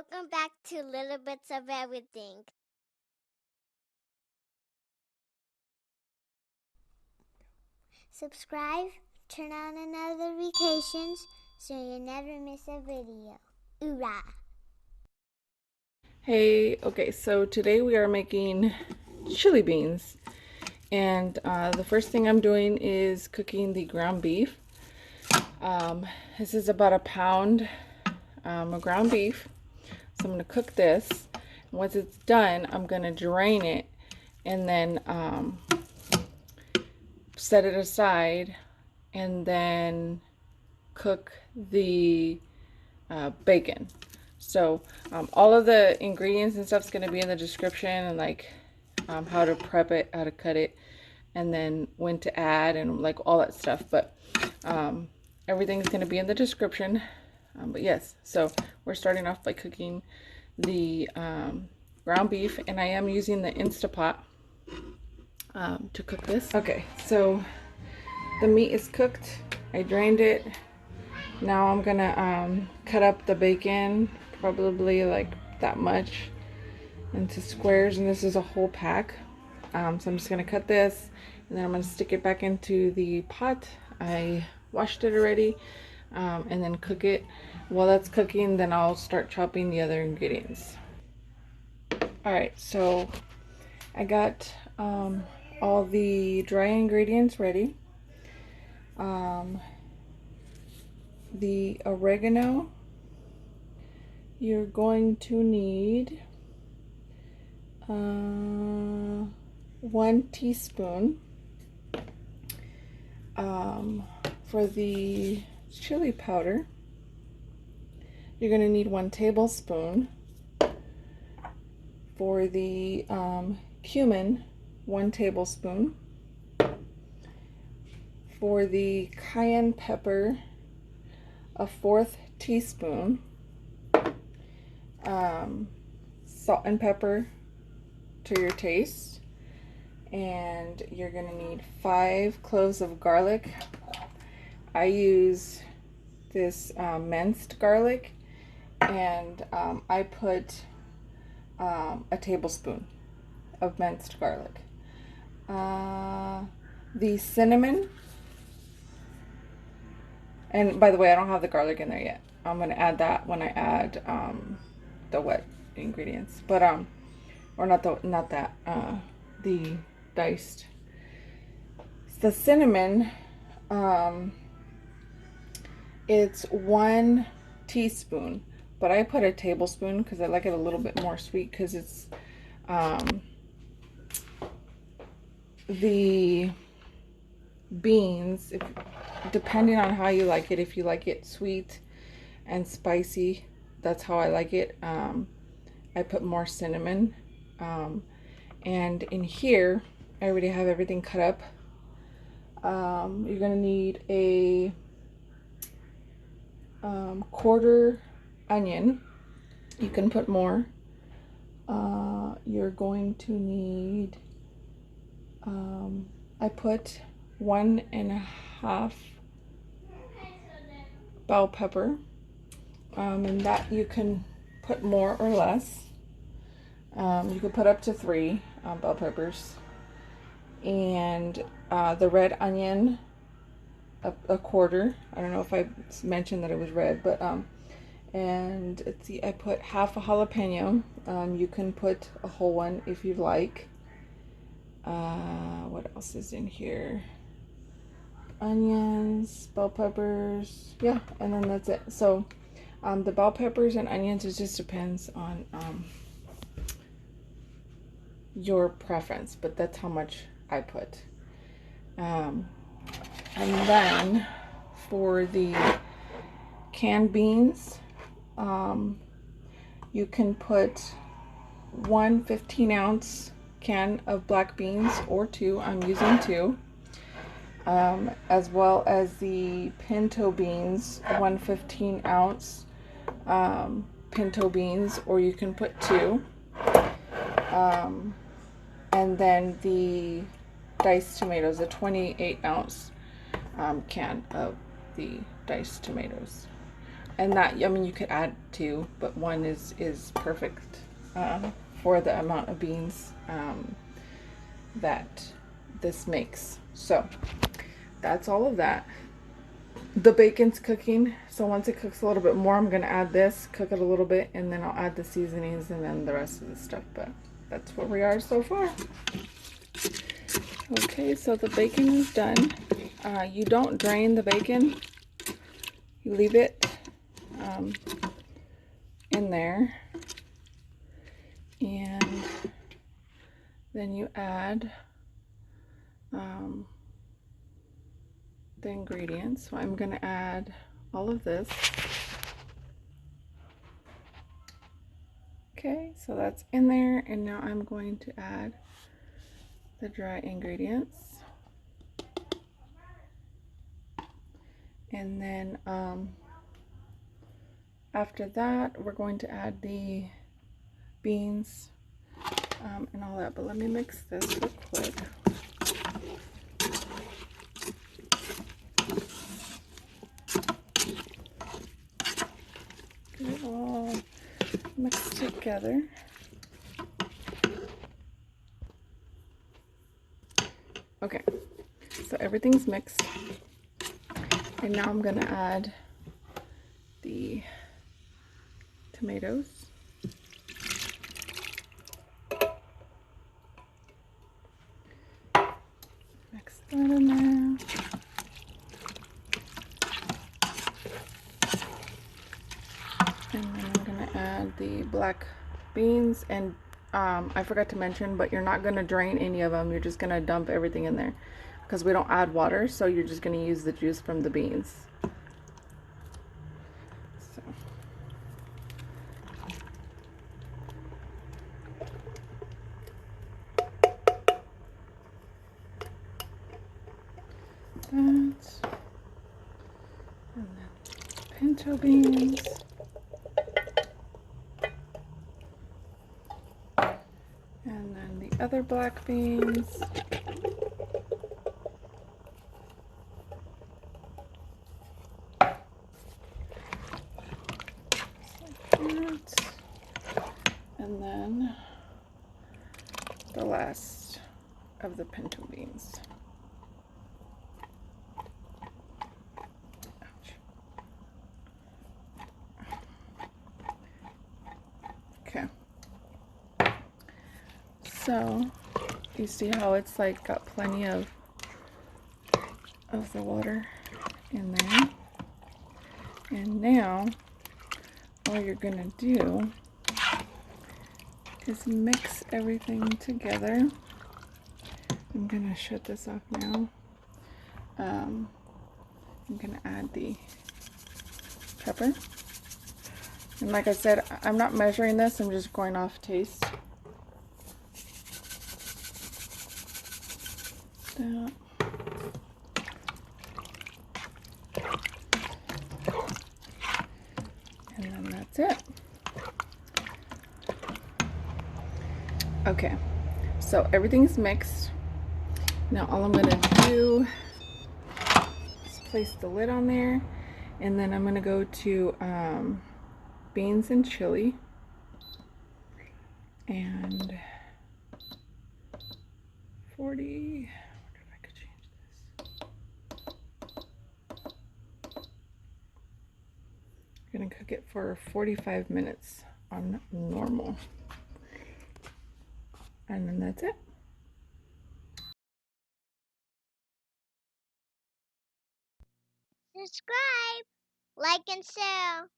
Welcome back to Little Bits of Everything. Subscribe, turn on the notifications so you never miss a video. Hoorah! Hey, okay, so today we are making chili beans. And the first thing I'm doing is cooking the ground beef. This is about a pound of ground beef. So I'm going to cook this. Once it's done, I'm going to drain it and then set it aside and then cook the bacon. So all of the ingredients and stuff is going to be in the description, and like how to prep it, how to cut it, and then when to add and like all that stuff. But everything's going to be in the description. But yes, so we're starting off by cooking the ground beef, and I am using the Instapot to cook this. Okay, so the meat is cooked. I drained it. Now I'm gonna cut up the bacon, probably like that much, into squares, and this is a whole pack. So I'm just gonna cut this, and then I'm gonna stick it back into the pot. I washed it already, and then cook it. While that's cooking, then I'll start chopping the other ingredients. Alright, so I got all the dry ingredients ready. The oregano, you're going to need 1 teaspoon. For the chili powder, you're going to need 1 tablespoon. For the cumin, 1 tablespoon. For the cayenne pepper, 1/4 teaspoon. Salt and pepper to your taste. And you're going to need 5 cloves of garlic. I use this minced garlic, and I put a tablespoon of minced garlic. The cinnamon, and by the way, I don't have the garlic in there yet. I'm going to add that when I add the wet ingredients, but or not that the diced. The cinnamon, it's 1 teaspoon, but I put a tablespoon because I like it a little bit more sweet, because it's the beans, depending on how you like it. If you like it sweet and spicy, that's how I like it. I put more cinnamon. And in here, I already have everything cut up. You're gonna need a 1/4 onion. You can put more. You're going to need, I put 1.5 bell pepper, and that you can put more or less. You can put up to 3 bell peppers. And the red onion, a 1/4. I don't know if I mentioned that it was red, but and let's see, I put 1/2 a jalapeno. You can put a whole one if you like. What else is in here? Onions, bell peppers, yeah, and then that's it. So the bell peppers and onions, it just depends on your preference, but that's how much I put. And then for the canned beans, you can put 1 15-ounce can of black beans, or 2. I'm using 2. As well as the pinto beans, 1 15-ounce pinto beans, or you can put 2. And then the diced tomatoes, a 28-ounce can of the diced tomatoes. And that, I mean, you could add two, but one is perfect for the amount of beans that this makes. So that's all of that. The bacon's cooking, so once it cooks a little bit more, I'm gonna add this, cook it a little bit, and then I'll add the seasonings and then the rest of the stuff. But that's where we are so far. Okay, so the bacon is done. You don't drain the bacon. You leave it in there, and then you add the ingredients. So I'm gonna add all of this. Okay, so that's in there, and now I'm going to add the dry ingredients. And then after that, we're going to add the beans and all that. But let me mix this real quick. Get it all mixed together. Okay, so everything's mixed. And now I'm gonna add the tomatoes. Mix that in there. And then I'm gonna add the black beans, and I forgot to mention, but you're not gonna drain any of them. You're just gonna dump everything in there because we don't add water, so you're just gonna use the juice from the beans. So. That, and then pinto beans. And then the other black beans. Like that. And then the last of the pinto beans. Ouch. Okay. So you see how it's like got plenty of the water in there. And now all you're gonna do is mix everything together. I'm gonna shut this off now. I'm gonna add the pepper. And like I said, I'm not measuring this, I'm just going off taste. That. And then that's it. Okay, so everything's mixed. Now all I'm gonna do is place the lid on there, and then I'm gonna go to beans and chili, and 40, I wonder if I could change this. I'm gonna cook it for 45 minutes on normal. And then that's it. Subscribe, like, and share.